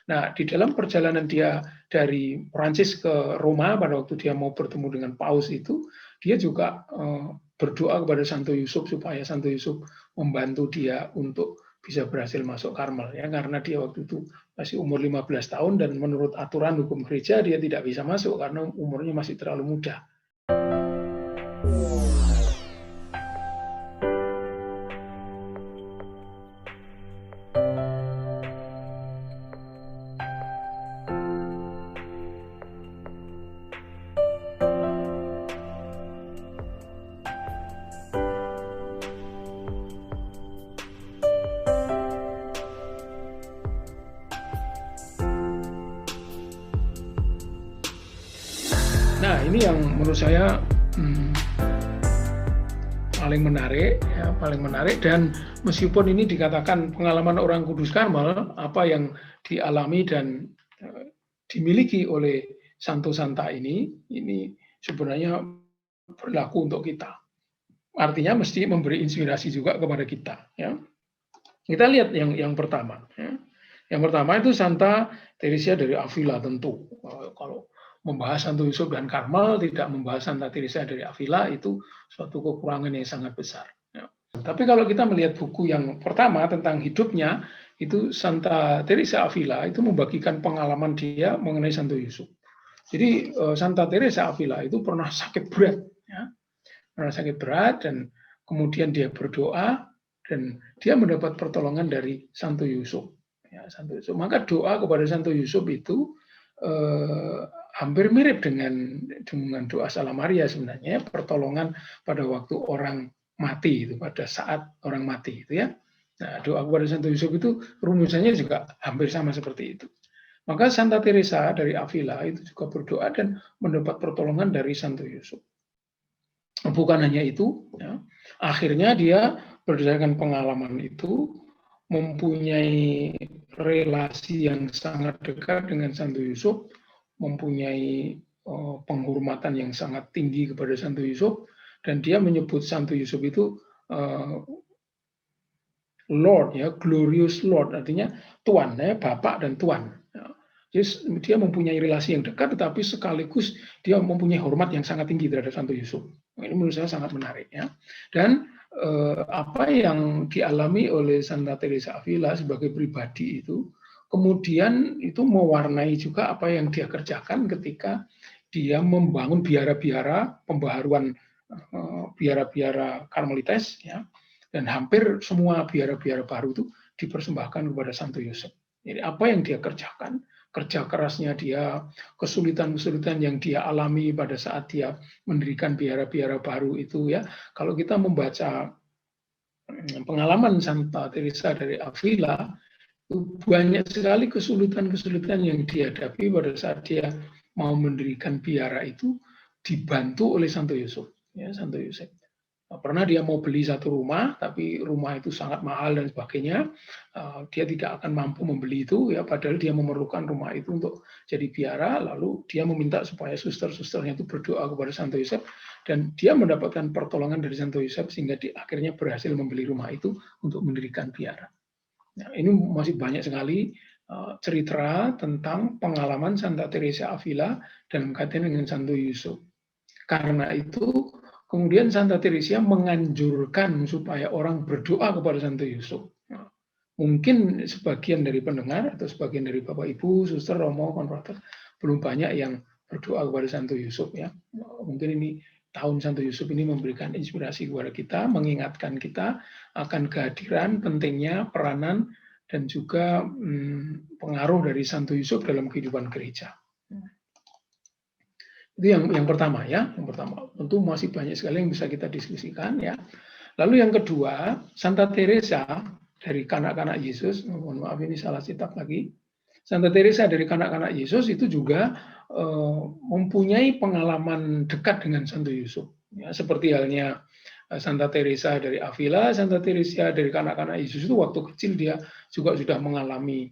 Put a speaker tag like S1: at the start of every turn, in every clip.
S1: Nah, di dalam perjalanan dia dari Prancis ke Roma pada waktu dia mau bertemu dengan Paus itu, dia juga berdoa kepada Santo Yusuf supaya Santo Yusuf membantu dia untuk bisa berhasil masuk Karmel, ya, karena dia waktu itu masih umur 15 tahun dan menurut aturan hukum gereja dia tidak bisa masuk karena umurnya masih terlalu muda. Nah, ini yang menurut saya paling menarik dan meskipun ini dikatakan pengalaman orang Kudus Karmel, apa yang dialami dan dimiliki oleh Santo Santa ini sebenarnya berlaku untuk kita. Artinya mesti memberi inspirasi juga kepada kita. Ya. Kita lihat yang pertama. Ya. Yang pertama itu Santa Teresia dari Avila tentu. Kalau membahas Santo Yusuf dan Karmel, tidak membahas Santa Teresia dari Avila, itu suatu kekurangan yang sangat besar. Ya. Tapi kalau kita melihat buku yang pertama tentang hidupnya, itu Santa Teresa Avila itu membagikan pengalaman dia mengenai Santo Yusuf. Jadi Santa Teresa Avila itu pernah sakit berat, ya. Pernah sakit berat dan kemudian dia berdoa dan dia mendapat pertolongan dari Santo Yusuf. Ya, Santo Yusuf. Maka doa kepada Santo Yusuf itu hampir mirip dengan doa Salam Maria sebenarnya, pertolongan pada waktu orang mati itu, pada saat orang mati itu, ya. Nah, doa kepada Santo Yusuf itu rumusannya juga hampir sama seperti itu. Maka Santa Teresa dari Avila itu juga berdoa dan mendapat pertolongan dari Santo Yusuf. Bukan hanya itu, ya, akhirnya dia berdasarkan pengalaman itu mempunyai relasi yang sangat dekat dengan Santo Yusuf, mempunyai penghormatan yang sangat tinggi kepada Santo Yusuf, dan dia menyebut Santo Yusuf itu Lord, ya, glorious Lord, artinya Tuan, ya, Bapak dan Tuan. Ya. Jadi dia mempunyai relasi yang dekat, tetapi sekaligus dia mempunyai hormat yang sangat tinggi terhadap Santo Yusuf. Ini menurut saya sangat menarik, ya. Dan apa yang dialami oleh Santa Teresa Avila sebagai pribadi itu, kemudian itu mewarnai juga apa yang dia kerjakan ketika dia membangun biara-biara pembaharuan biara-biara Karmelites, ya. Dan hampir semua biara-biara baru itu dipersembahkan kepada Santo Yusuf. Jadi apa yang dia kerjakan, kerja kerasnya dia, kesulitan-kesulitan yang dia alami pada saat dia mendirikan biara-biara baru itu, ya. Kalau kita membaca pengalaman Santa Teresa dari Avila, itu banyak sekali kesulitan-kesulitan yang dihadapi pada saat dia mau mendirikan biara itu, dibantu oleh Santo Yusuf, ya, Santo Yusuf. Pernah dia mau beli satu rumah, tapi rumah itu sangat mahal dan sebagainya. Dia tidak akan mampu membeli itu, ya, padahal dia memerlukan rumah itu untuk jadi biara. Lalu dia meminta supaya suster-susternya itu berdoa kepada Santo Yusuf, dan dia mendapatkan pertolongan dari Santo Yusuf sehingga akhirnya berhasil membeli rumah itu untuk mendirikan biara. Nah, ini masih banyak sekali cerita tentang pengalaman Santa Teresa Avila dalam kaitan dengan Santo Yusuf. Karena itu kemudian Santa Teresa menganjurkan supaya orang berdoa kepada Santo Yusuf. Nah, mungkin sebagian dari pendengar atau sebagian dari Bapak Ibu, Suster, Romo, Konfrater belum banyak yang berdoa kepada Santo Yusuf, ya. Mungkin ini tahun Santo Yusuf ini memberikan inspirasi kepada kita, mengingatkan kita akan kehadiran pentingnya peranan dan juga pengaruh dari Santo Yusuf dalam kehidupan gereja. Itu yang pertama, ya. Yang pertama, tentu masih banyak sekali yang bisa kita diskusikan, ya. Lalu yang kedua, Santa Teresa dari Kanak-kanak Yesus, mohon maaf ini salah cetak lagi. Santa Teresa dari Kanak-kanak Yesus itu juga mempunyai pengalaman dekat dengan Santo Yusuf, ya, seperti halnya Santa Teresa dari Avila. Santa Teresa dari Kanak-kanak Yesus itu waktu kecil dia juga sudah mengalami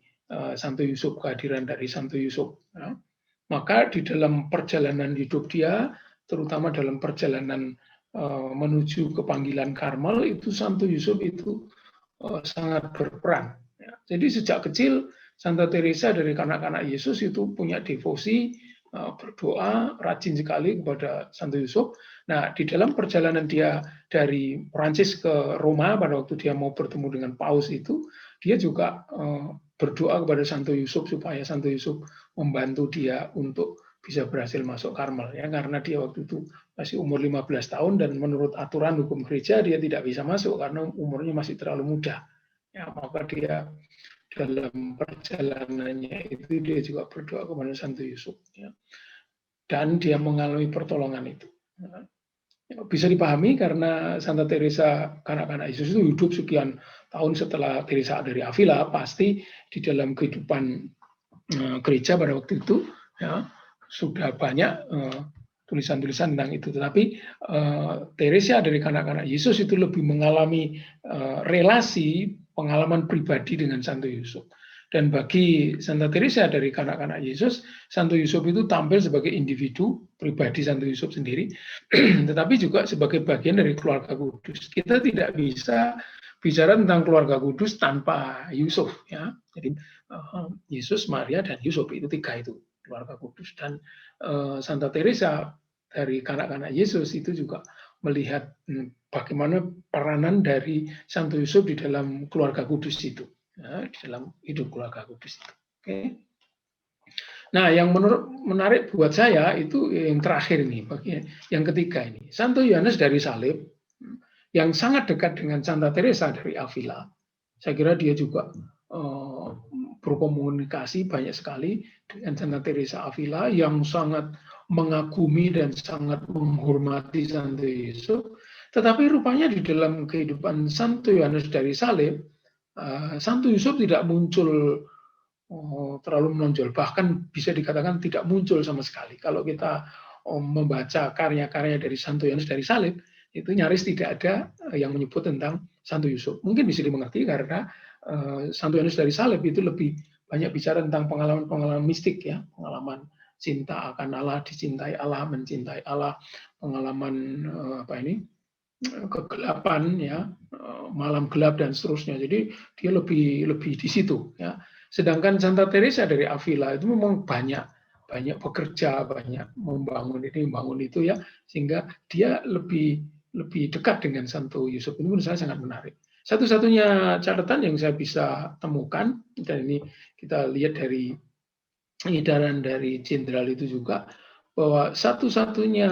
S1: Santo Yusuf, kehadiran dari Santo Yusuf, ya. Maka di dalam perjalanan hidup dia, terutama dalam perjalanan menuju ke panggilan Karmel, itu Santo Yusuf itu sangat berperan. Ya. Jadi sejak kecil Santa Teresa dari kanak-kanak Yesus itu punya devosi, berdoa, rajin sekali kepada Santo Yusuf. Nah, di dalam perjalanan dia dari Prancis ke Roma pada waktu dia mau bertemu dengan Paus itu, dia juga berdoa kepada Santo Yusuf supaya Santo Yusuf membantu dia untuk bisa berhasil masuk Karmel, ya, karena dia waktu itu masih umur 15 tahun dan menurut aturan hukum gereja dia tidak bisa masuk karena umurnya masih terlalu muda. Ya, maka dia dalam perjalanannya itu dia juga berdoa kepada Santo Yusuf, ya. Dan dia mengalami pertolongan itu. Bisa dipahami karena Santa Teresa kanak-kanak Yesus itu hidup sekian tahun setelah Teresa dari Avila, pasti di dalam kehidupan gereja pada waktu itu, ya, sudah banyak tulisan-tulisan tentang itu. Tetapi Teresa dari kanak-kanak Yesus itu lebih mengalami relasi pengalaman pribadi dengan Santo Yusuf. Dan bagi Santa Teresa dari kanak-kanak Yesus, Santo Yusuf itu tampil sebagai individu pribadi Santo Yusuf sendiri, tetapi juga sebagai bagian dari keluarga kudus. Kita tidak bisa bicara tentang keluarga kudus tanpa Yusuf, ya. Jadi Yesus, Maria, dan Yusuf itu tiga itu keluarga kudus. Dan Santa Teresa dari kanak-kanak Yesus itu juga melihat bagaimana peranan dari Santo Yusuf di dalam keluarga kudus itu, ya, di dalam hidup keluarga kudus itu. Oke. Nah, yang menarik buat saya itu yang terakhir ini, yang ketiga ini, Santo Yohanes dari Salib, yang sangat dekat dengan Santa Teresa dari Avila. Saya kira dia juga berkomunikasi banyak sekali dengan Santa Teresa Avila yang sangat mengagumi dan sangat menghormati Santo Yusuf. Tetapi rupanya di dalam kehidupan Santo Yohanes dari Salib, Santo Yusuf tidak muncul terlalu menonjol, bahkan bisa dikatakan tidak muncul sama sekali. Kalau kita membaca karya-karya dari Santo Yohanes dari Salib, itu nyaris tidak ada yang menyebut tentang Santo Yusuf. Mungkin bisa dimengerti karena Santo Yohanes dari Salib itu lebih banyak bicara tentang pengalaman-pengalaman mistik, ya, pengalaman cinta akan Allah, dicintai Allah, mencintai Allah, pengalaman kegelapan, ya, malam gelap dan seterusnya. Jadi dia lebih di situ, ya. Sedangkan Santa Teresa dari Avila itu memang banyak bekerja, banyak membangun ini, membangun itu, ya, sehingga dia lebih dekat dengan Santo Yusuf. Ini menurut saya sangat menarik. Satu-satunya catatan yang saya bisa temukan, dan ini kita lihat dari edaran dari jenderal itu juga, bahwa satu-satunya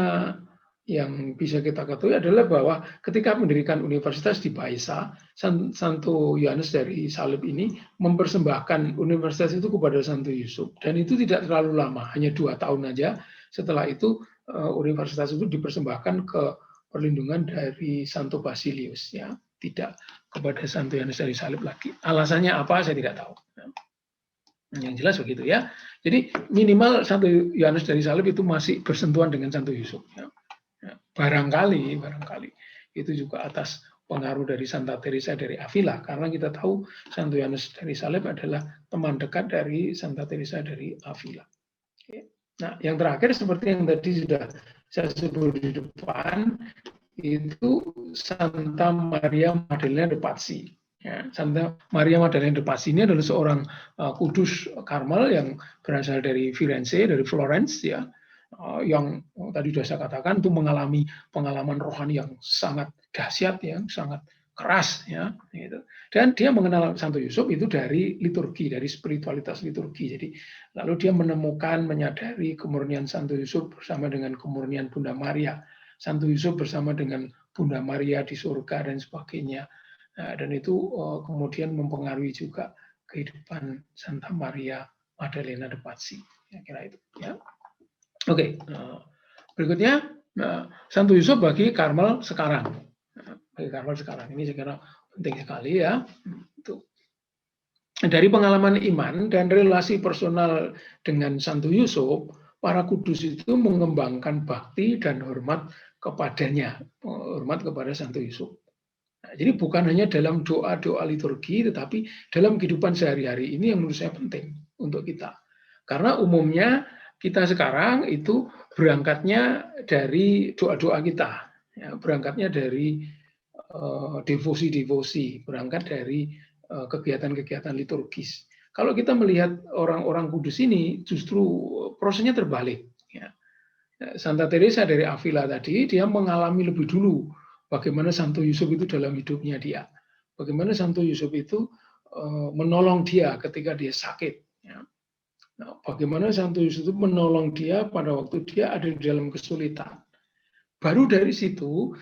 S1: yang bisa kita ketahui adalah bahwa ketika mendirikan universitas di Baeza, Santo Yohanes dari Salib ini mempersembahkan universitas itu kepada Santo Yusuf. Dan itu tidak terlalu lama, hanya 2 tahun aja. Setelah itu universitas itu dipersembahkan ke perlindungan dari Santo Basilius, ya, tidak kepada Santo Yohanes dari Salib lagi. Alasannya apa saya tidak tahu. Yang jelas begitu, ya. Jadi minimal Santo Yohanes dari Salib itu masih bersentuhan dengan Santo Yusuf, ya. Barangkali itu juga atas pengaruh dari Santa Teresa dari Avila, karena kita tahu Santo Yohanes dari Salib adalah teman dekat dari Santa Teresa dari Avila. Nah, yang terakhir seperti yang tadi sudah saya sebut di depan, itu Santa Maria Maddalena de Pazzi. Ya, Santa Maria Maddalena de Pazzi ini adalah seorang kudus Karmel yang berasal dari Firenze, dari Florence, ya, yang tadi sudah saya katakan itu mengalami pengalaman rohani yang sangat dahsyat, yang sangat keras, ya, gitu. Dan dia mengenal Santo Yusuf itu dari liturgi, dari spiritualitas liturgi. Jadi lalu dia menemukan, menyadari kemurnian Santo Yusuf bersama dengan kemurnian Bunda Maria, Santo Yusuf bersama dengan Bunda Maria di surga dan sebagainya. Nah, dan itu kemudian mempengaruhi juga kehidupan Santa Maria Maddalena de Pazzi. Ya, kira itu, ya. Oke, berikutnya Santo Yusuf bagi Karmel sekarang. Bagi Karmel sekarang ini saya kira penting sekali, ya. Dari pengalaman iman dan relasi personal dengan Santo Yusuf, para kudus itu mengembangkan bakti dan hormat kepadanya, hormat kepada Santo Yusuf. Nah, jadi bukan hanya dalam doa-doa liturgi, tetapi dalam kehidupan sehari-hari ini yang menurut saya penting untuk kita. Karena umumnya kita sekarang itu berangkatnya dari doa-doa kita, ya, berangkatnya dari devosi-devosi, berangkat dari kegiatan-kegiatan liturgis. Kalau kita melihat orang-orang kudus ini, justru prosesnya terbalik. Ya. Santa Teresa dari Avila tadi, dia mengalami lebih dulu bagaimana Santo Yusuf itu dalam hidupnya dia. Bagaimana Santo Yusuf itu menolong dia ketika dia sakit. Ya. Nah, bagaimana Santo Yusuf itu menolong dia pada waktu dia ada di dalam kesulitan. Baru dari situ,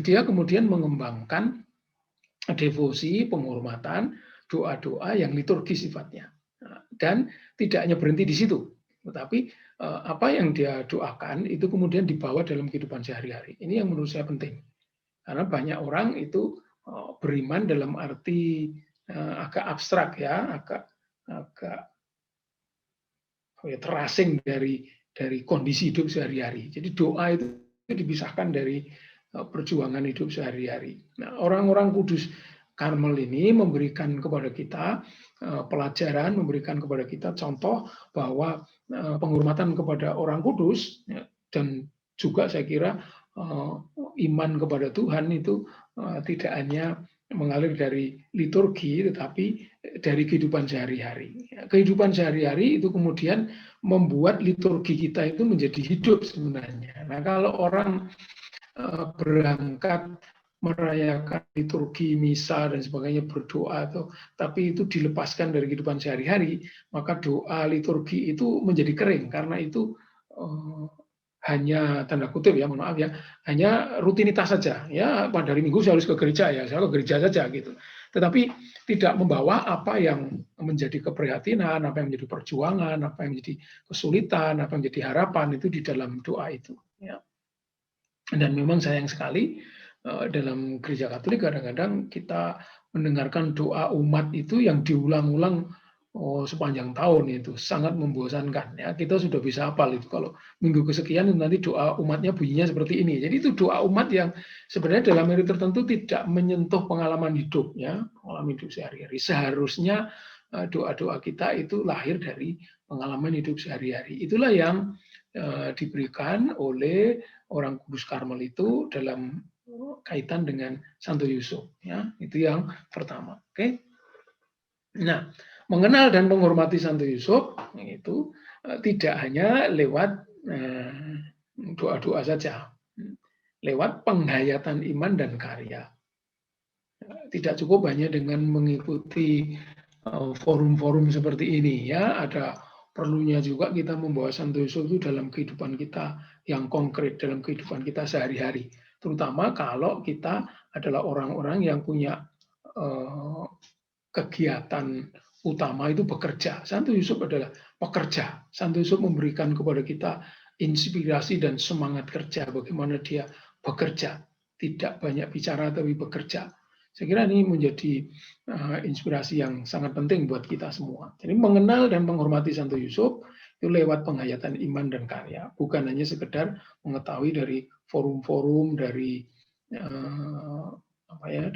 S1: dia kemudian mengembangkan devosi, penghormatan, doa-doa yang liturgi sifatnya. Dan tidak hanya berhenti di situ, tetapi apa yang dia doakan itu kemudian dibawa dalam kehidupan sehari-hari. Ini yang menurut saya penting. Karena banyak orang itu beriman dalam arti agak abstrak ya, agak terasing dari kondisi hidup sehari-hari. Jadi doa itu dipisahkan dari perjuangan hidup sehari-hari. Nah, orang-orang kudus Karmel ini memberikan kepada kita pelajaran, memberikan kepada kita contoh bahwa penghormatan kepada orang kudus dan juga saya kira iman kepada Tuhan itu tidak hanya mengalir dari liturgi, tetapi dari kehidupan sehari-hari. Kehidupan sehari-hari itu kemudian membuat liturgi kita itu menjadi hidup sebenarnya. Nah, kalau orang berangkat merayakan liturgi, misa dan sebagainya, berdoa tapi itu dilepaskan dari kehidupan sehari-hari, maka doa liturgi itu menjadi kering karena itu hanya tanda kutip ya, mohon maaf ya, hanya rutinitas saja ya. Pada hari Minggu saya harus ke gereja ya, saya ke gereja saja gitu. Tetapi tidak membawa apa yang menjadi keprihatinan, apa yang menjadi perjuangan, apa yang menjadi kesulitan, apa yang menjadi harapan itu di dalam doa itu. Ya. Dan memang sayang sekali dalam gereja Katolik kadang-kadang kita mendengarkan doa umat itu yang diulang-ulang sepanjang tahun, itu sangat membosankan ya. Kita sudah bisa hafal itu, kalau minggu kesekian nanti doa umatnya bunyinya seperti ini. Jadi itu doa umat yang sebenarnya dalam hari tertentu tidak menyentuh pengalaman hidup ya, pengalaman hidup sehari-hari. Seharusnya doa-doa kita itu lahir dari pengalaman hidup sehari-hari. Itulah yang diberikan oleh orang kudus Karmel itu dalam kaitan dengan Santo Yusuf ya. Itu yang pertama. Oke. Nah, mengenal dan menghormati Santo Yusuf itu tidak hanya lewat doa-doa saja, lewat penghayatan iman dan karya. Tidak cukup hanya dengan mengikuti forum-forum seperti ini ya, ada perlunya juga kita membawa Santo Yusuf itu dalam kehidupan kita yang konkret, dalam kehidupan kita sehari-hari. Terutama kalau kita adalah orang-orang yang punya kegiatan utama itu bekerja. Santo Yusuf adalah pekerja. Santo Yusuf memberikan kepada kita inspirasi dan semangat kerja, bagaimana dia bekerja. Tidak banyak bicara tapi bekerja. Saya kira ini menjadi inspirasi yang sangat penting buat kita semua. Jadi mengenal dan menghormati Santo Yusuf itu lewat penghayatan iman dan karya, bukan hanya sekedar mengetahui dari forum-forum, dari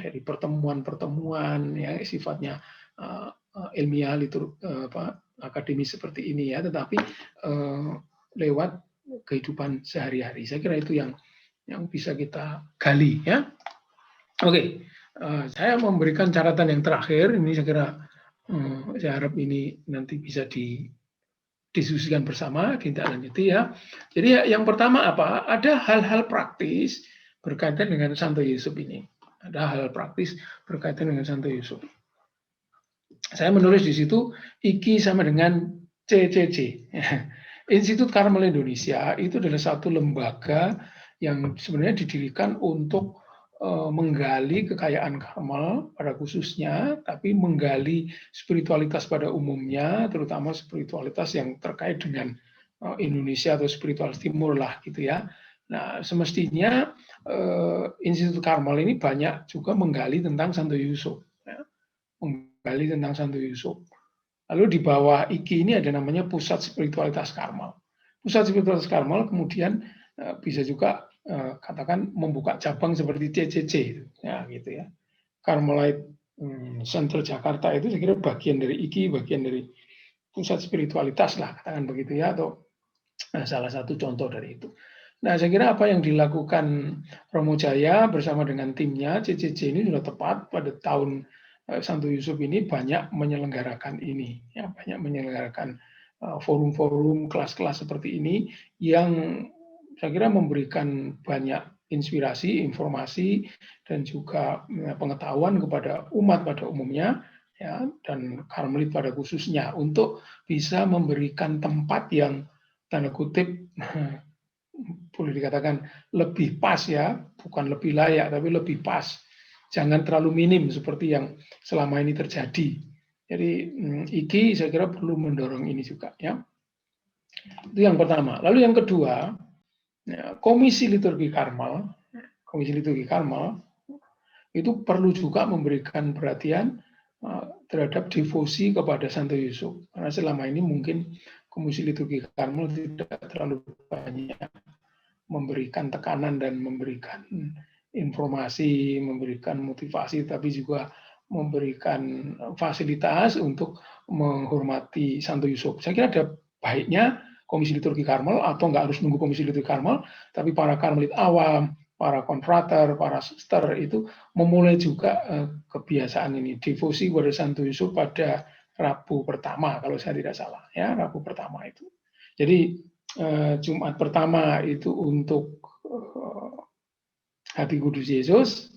S1: dari pertemuan-pertemuan yang sifatnya ilmiah, akademis seperti ini ya, tetapi lewat kehidupan sehari-hari. Saya kira itu yang bisa kita gali ya. Oke. Saya memberikan catatan yang terakhir, ini saya kira saya harap ini nanti bisa didiskusikan bersama, ditindaklanjuti ya. Jadi yang pertama apa? Ada hal-hal praktis berkaitan dengan Santo Yusuf ini. Ada hal praktis berkaitan dengan Santo Yusuf. Saya menulis di situ IKI sama dengan CCC. Institut Karmel Indonesia itu adalah satu lembaga yang sebenarnya didirikan untuk menggali kekayaan Karmel pada khususnya, tapi menggali spiritualitas pada umumnya, terutama spiritualitas yang terkait dengan Indonesia atau spiritual timur lah gitu ya. Nah, semestinya Institut Karmel ini banyak juga menggali tentang Santo Yusuf, ya. Menggali tentang Santo Yusuf. Lalu di bawah IKI ini ada namanya Pusat Spiritualitas Karmel. Pusat Spiritualitas Karmel kemudian bisa juga katakan membuka cabang seperti CCC ya gitu ya. Carmelite Center Jakarta itu saya kira bagian dari IKI, bagian dari pusat spiritualitas lah katakan begitu ya, atau salah satu contoh dari itu. Nah, saya kira apa yang dilakukan Romo Jaya bersama dengan timnya CCC ini sudah tepat pada tahun Santo Yusuf ini banyak menyelenggarakan ini, ya, banyak menyelenggarakan forum-forum, kelas-kelas seperti ini yang saya kira memberikan banyak inspirasi, informasi, dan juga pengetahuan kepada umat pada umumnya, ya, dan Karmelit pada khususnya untuk bisa memberikan tempat yang tanda kutip boleh dikatakan lebih pas, ya, bukan lebih layak tapi lebih pas. Jangan terlalu minim seperti yang selama ini terjadi. Jadi IKI saya kira perlu mendorong ini juga, ya. Itu yang pertama. Lalu yang kedua, ya, Komisi Liturgi Karmel itu perlu juga memberikan perhatian terhadap devosi kepada Santo Yusuf. Karena selama ini mungkin Komisi Liturgi Karmel tidak terlalu banyak memberikan tekanan dan memberikan informasi, memberikan motivasi, tapi juga memberikan fasilitas untuk menghormati Santo Yusuf. Saya kira ada baiknya Komisi Liturgi Karmel, atau nggak harus nunggu Komisi Liturgi Karmel, tapi para Karmelit awam, para konfrater, para suster itu memulai juga kebiasaan ini, devosi kepada Santo Yusuf pada Rabu pertama, kalau saya tidak salah, ya, Rabu pertama itu. Jadi Jumat pertama itu untuk Hati Kudus Yesus,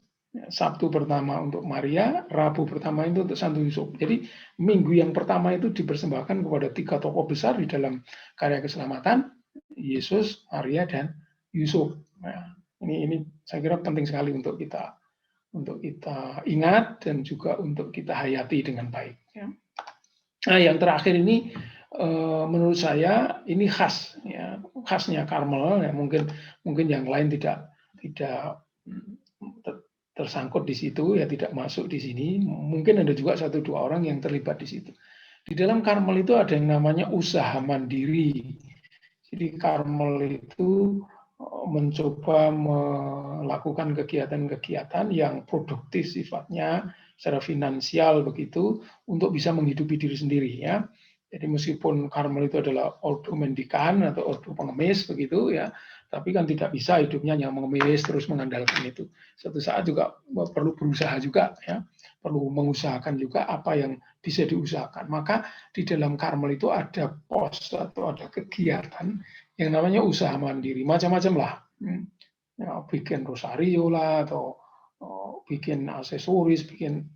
S1: Sabtu pertama untuk Maria, Rabu pertama itu untuk Santo Yusuf. Jadi minggu yang pertama itu dipersembahkan kepada 3 tokoh besar di dalam karya keselamatan, Yesus, Maria, dan Yusuf. Nah, ini saya kira penting sekali untuk kita ingat dan juga untuk kita hayati dengan baik. Nah, yang terakhir ini menurut saya ini khas, ya, khasnya Karmel, ya, mungkin yang lain tidak tersangkut di situ, ya, tidak masuk di sini. Mungkin ada juga 1-2 orang yang terlibat di situ. Di dalam Karmel itu ada yang namanya usaha mandiri. Jadi Karmel itu mencoba melakukan kegiatan-kegiatan yang produktif sifatnya, secara finansial begitu, untuk bisa menghidupi diri sendiri, ya. Jadi meskipun Karmel itu adalah ordo mendikan atau ordo pengemis begitu, ya, tapi kan tidak bisa hidupnya hanya mengemis terus mengandalkan itu. Suatu saat juga perlu berusaha juga, ya, perlu mengusahakan juga apa yang bisa diusahakan. Maka di dalam Karmel itu ada pos atau ada kegiatan yang namanya usaha mandiri, macam-macam lah, ya, bikin rosario lah, atau bikin aksesoris, bikin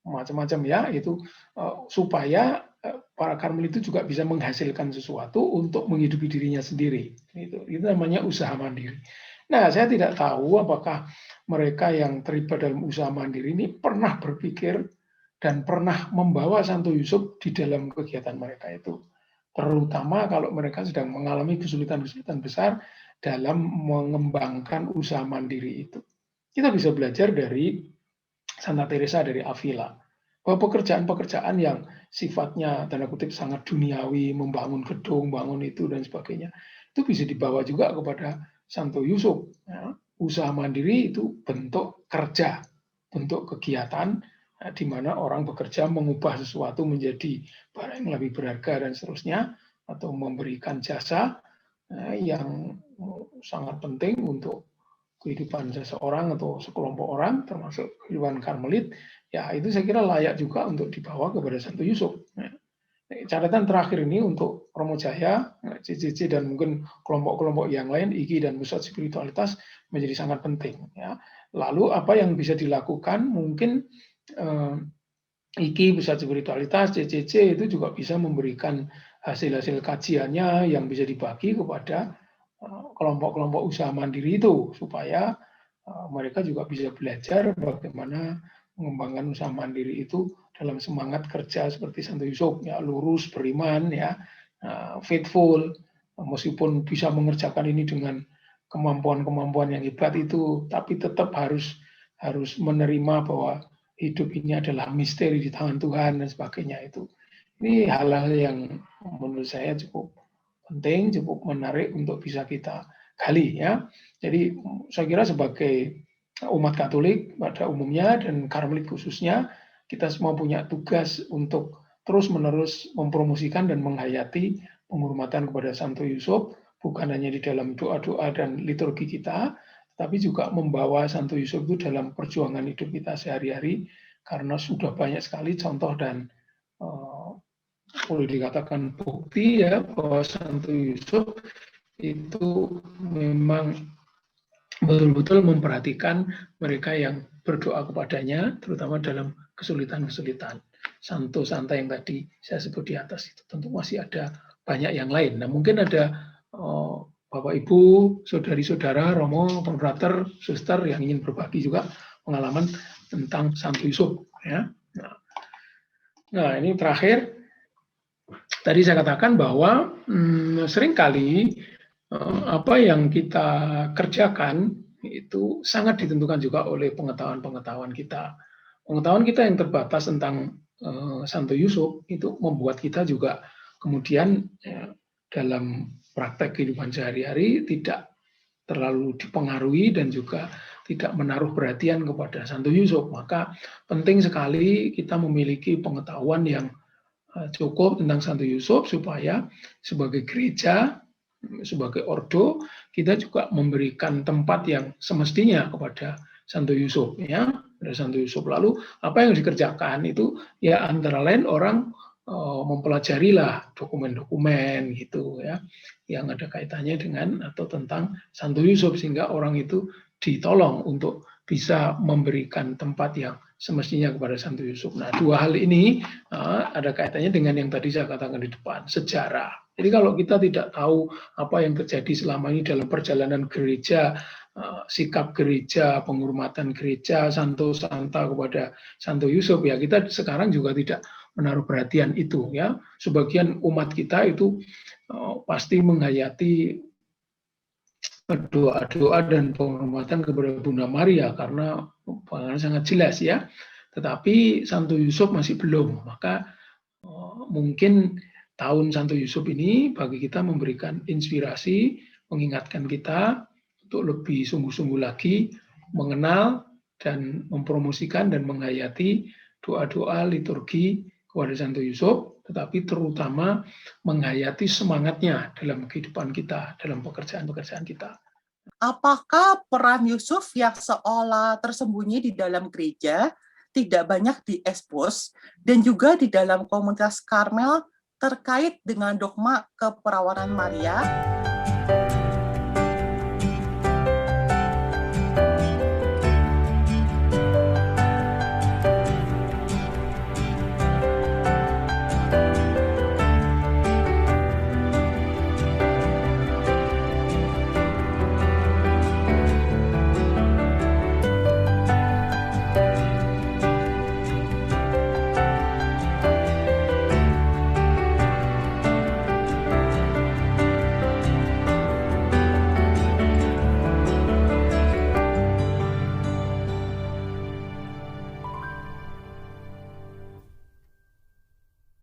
S1: macam-macam, ya, itu supaya para Karmel itu juga bisa menghasilkan sesuatu untuk menghidupi dirinya sendiri. Itu namanya usaha mandiri. Nah, saya tidak tahu apakah mereka yang terlibat dalam usaha mandiri ini pernah berpikir dan pernah membawa Santo Yusuf di dalam kegiatan mereka itu. Terutama kalau mereka sedang mengalami kesulitan-kesulitan besar dalam mengembangkan usaha mandiri itu. Kita bisa belajar dari Santa Teresa dari Avila, bahwa pekerjaan-pekerjaan yang sifatnya tanda kutip sangat duniawi, membangun gedung, bangun itu dan sebagainya, itu bisa dibawa juga kepada Santo Yusuf. Ya. Usaha mandiri itu bentuk kerja, bentuk kegiatan, ya, di mana orang bekerja mengubah sesuatu menjadi barang yang lebih berharga dan seterusnya, atau memberikan jasa yang sangat penting untuk kehidupan seseorang atau sekelompok orang, termasuk kehidupan Karmelit, ya itu saya kira layak juga untuk dibawa kepada Santo Yusuf. Catatan terakhir ini untuk Romo Jaya, CCC, dan mungkin kelompok-kelompok yang lain, IKI dan Pusat Spiritualitas menjadi sangat penting. Ya. Lalu apa yang bisa dilakukan? Mungkin IKI, Pusat Spiritualitas, CCC itu juga bisa memberikan hasil-hasil kajiannya yang bisa dibagi kepada kelompok-kelompok usaha mandiri itu, supaya mereka juga bisa belajar bagaimana mengembangkan usaha mandiri itu dalam semangat kerja seperti Santo Yusuf, ya, lurus, beriman, ya, faithful, meskipun bisa mengerjakan ini dengan kemampuan-kemampuan yang hebat itu, tapi tetap harus menerima bahwa hidup ini adalah misteri di tangan Tuhan dan sebagainya itu. Ini hal-hal yang menurut saya cukup penting, cukup menarik untuk bisa kita gali, ya. Jadi saya kira sebagai umat Katolik pada umumnya dan Karmelit khususnya, kita semua punya tugas untuk terus-menerus mempromosikan dan menghayati penghormatan kepada Santo Yusuf, bukan hanya di dalam doa-doa dan liturgi kita, tapi juga membawa Santo Yusuf itu dalam perjuangan hidup kita sehari-hari, karena sudah banyak sekali contoh dan boleh dikatakan bukti ya bahwa Santo Yusuf itu memang betul-betul memperhatikan mereka yang berdoa kepadanya, terutama dalam kesulitan-kesulitan. Santo Santa yang tadi saya sebut di atas itu tentu masih ada banyak yang lain. Nah, mungkin ada Bapak Ibu, saudari-saudara, Romo, brother, suster yang ingin berbagi juga pengalaman tentang Santo Yusuf. Ya. Nah, ini terakhir. Tadi saya katakan bahwa seringkali apa yang kita kerjakan itu sangat ditentukan juga oleh pengetahuan-pengetahuan kita. Pengetahuan kita yang terbatas tentang Santo Yusuf itu membuat kita juga kemudian dalam praktek kehidupan sehari-hari tidak terlalu dipengaruhi dan juga tidak menaruh perhatian kepada Santo Yusuf. Maka penting sekali kita memiliki pengetahuan yang cukup tentang Santo Yusuf supaya sebagai gereja, sebagai ordo, kita juga memberikan tempat yang semestinya kepada Santo Yusuf, ya, pada Santo Yusuf. Lalu apa yang dikerjakan itu ya antara lain orang mempelajarilah dokumen-dokumen gitu ya, yang ada kaitannya dengan atau tentang Santo Yusuf sehingga orang itu ditolong untuk bisa memberikan tempat yang semestinya kepada Santo Yusuf. Nah, dua hal ini ada kaitannya dengan yang tadi saya katakan di depan, sejarah. Jadi kalau kita tidak tahu apa yang terjadi selama ini dalam perjalanan gereja, sikap gereja, penghormatan gereja, Santo Santa kepada Santo Yusuf, ya kita sekarang juga tidak menaruh perhatian itu. Ya, sebagian umat kita itu pasti menghayati doa-doa dan penghormatan kepada Bunda Maria karena sangat jelas ya. Tetapi Santo Yusuf masih belum. Maka mungkin tahun Santo Yusuf ini bagi kita memberikan inspirasi, mengingatkan kita untuk lebih sungguh-sungguh lagi mengenal dan mempromosikan dan menghayati doa-doa liturgi kepada Santo Yusuf, tetapi terutama menghayati semangatnya dalam kehidupan kita, dalam pekerjaan-pekerjaan kita.
S2: Apakah peran Yusuf yang seolah tersembunyi di dalam gereja tidak banyak diekspos dan juga di dalam komunitas Karmel terkait dengan dogma keperawanan Maria?